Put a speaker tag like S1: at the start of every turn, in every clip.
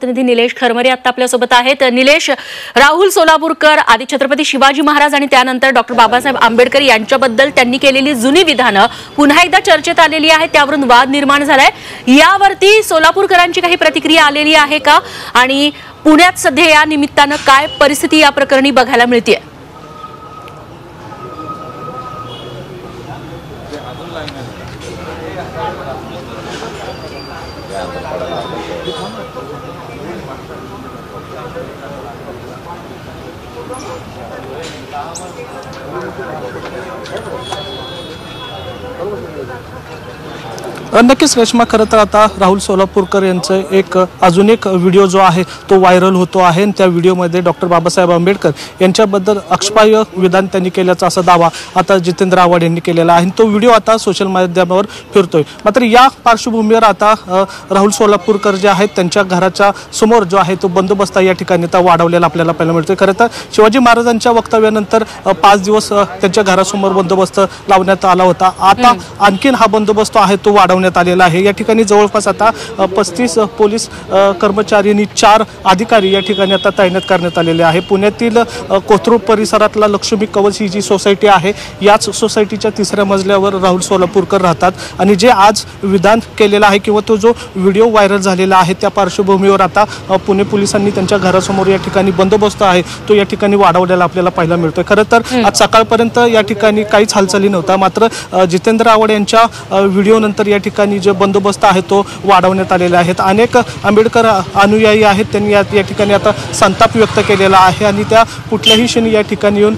S1: प्रतिनिधी निलेश खरमरे आता आपल्यासोबत आहेत। निलेश, राहुल सोलापूरकर आदि छत्रपती शिवाजी महाराज आणि त्यानंतर डॉक्टर बाबासाहेब आंबेडकर यांच्याबद्दल त्यांनी केलेली जुनी विधानं पुन्हा एकदा चर्चेत आलेली आहेत, त्यावरून वाद निर्माण झालाय। यावरती सोलापूरकरांची काही प्रतिक्रिया आलेली आहे का आणि पुण्यात सध्या या निमित्तानं काय परिस्थिती या प्रकरणी बघायला मिळते?
S2: नक्कीच रेश्मा, खरं तर आता राहुल सोलापूरकर यांचं अजून एक व्हिडिओ जो आहे तो व्हायरल होतो आहे। त्या व्हिडिओमध्ये डॉक्टर बाबासाहेब आंबेडकर यांच्याबद्दल आक्षेपार्ह विधान त्यांनी केल्याचा असा दावा आता जितेंद्र आव्हाड यांनी केलेला आहे। तो व्हिडिओ आता सोशल माध्यमावर फिरतोय। मात्र या पार्श्वभूमीवर आता राहुल सोलापूरकर जे आहेत त्यांच्या घराच्या समोर जो आहे तो बंदोबस्त या ठिकाणी आता वाढवलेला आपल्याला पाहायला मिळतोय। खरं तर शिवाजी महाराजांच्या वक्तव्यानंतर 5 दिवस त्यांच्या घरासमोर बंदोबस्त लावण्यात आला होता। आता आणखीन हा बंदोबस्त आहे तो वाढवण्यात आलेला आहे। या ठिकाणी जवळपास आता 35 पोलीस कर्मचारी आणि 4 अधिकारी या ठिकाणी आता तैनात करण्यात आलेले आहे। पुण्यातील कोथरूड परिसरातला लक्ष्मी कवच ही जी सोसायटी आहे, याच सोसायटीच्या 3ऱ्या मजल्यावर राहुल सोलापूरकर राहतात आणि जे आज विधान केलेलं आहे किंवा तो जो व्हिडिओ व्हायरल झालेला आहे त्या पार्श्वभूमीवर आता पुणे पोलिसांनी त्यांच्या घरासमोर या ठिकाणी बंदोबस्त आहे तो या ठिकाणी वाढवलेला आपल्याला पाहायला मिळतोय। खरं तर आज सकाळपर्यंत या ठिकाणी काहीच हालचाली नव्हता, मात्र जितेंद्र आव्हाड यांच्या व्हिडिओ नंतर या ठिकाणी जो बंदोबस्त आहे तो वाढवण्यात आलेला आहे। अनेक आंबेडकर अनुयायी आहेत, त्यांनी या ठिकाणी आता संताप व्यक्त केलेला आहे आणि त्या कुठल्याही क्षणी या ठिकाणी येऊन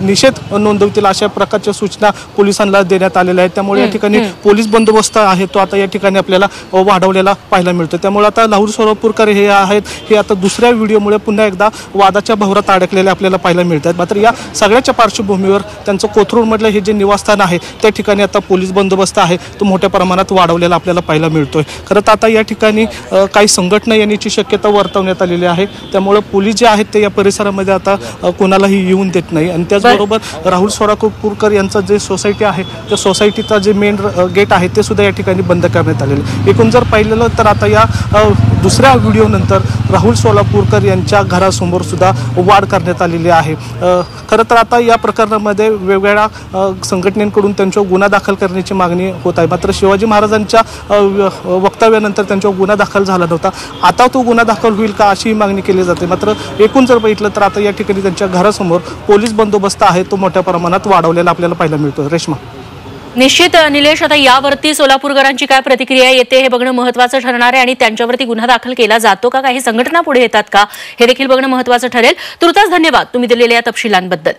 S2: निषेध नोंदवतील अशा प्रकारच्या सूचना पोलिसांना देण्यात आलेल्या आहेत। त्यामुळे या ठिकाणी पोलीस बंदोबस्त आहे तो आता या ठिकाणी आपल्याला वाढवलेला पाहायला मिळतो। त्यामुळे आता राहुल सोलापूरकर हे आहेत हे आता दुसऱ्या व्हिडिओमुळे पुन्हा एकदा वादाच्या भवरात अडकलेले आपल्याला पाहायला मिळतात। मात्र या सगळ्याच्या पार्श्वभूमीवर त्यांचं कोथरूडमधलं हे जे निवासस्थान आहे त्या ठिकाणी आता पोलीस बंदोबस्त आहे तो मोठ्या प्रमाणात वाढवलेला आपल्याला पाहायला मिळतोय। खरं तर आता या ठिकाणी काही संघटना येण्याची शक्यता वर्तवण्यात आलेली आहे। त्यामुळे पोलीस जे आहेत ते या परिसरामध्ये आता कोणालाही येऊन देत नाही आणि त्याचबरोबर राहुल सोलापूरकर यांचं जे सोसायटी आहे त्या सोसायटीचा जे मेन गेट आहे ते सुद्धा या ठिकाणी बंद करण्यात आलेले। एकूण जर पाहिलेलं तर आता या दुसऱ्या व्हिडिओ नंतर राहुल सोलापूरकर यांच्या घरासमोर सुद्धा वाढ करण्यात आलेली आहे। खरं तर आता या प्रकरणामध्ये वेगवेगळ्या संघटनेकडून त्यांच्यावर गुन्हा दाखल करण्याची मागणी होत आहे, मात्र शिवाजी महाराजांच्या वक्तव्यानंतर त्यांच्यावर गुन्हा दाखल झाला नव्हता। आता तो गुन्हा दाखल होईल का अशी मागणी केली जाते। मात्र एकूण जर बघितलं तर आता या ठिकाणी त्यांच्या घरासमोर पोलीस बंदोबस्त आहे तो मोठ्या प्रमाणात वाढवलेला आपल्याला पाहायला मिळतो। रेश्मा,
S1: निश्चित निलेश, आता यावरती सोलापूरकरांची काय प्रतिक्रिया येते हे बघणं महत्त्वाचं ठरणार आहे आणि त्यांच्यावरती गुन्हा दाखल केला जातो का, काही संघटना पुढे येतात का, हे देखील बघणं महत्त्वाचं ठरेल। तुर्तास धन्यवाद तुम्ही दिलेल्या या तपशिलांबद्दल।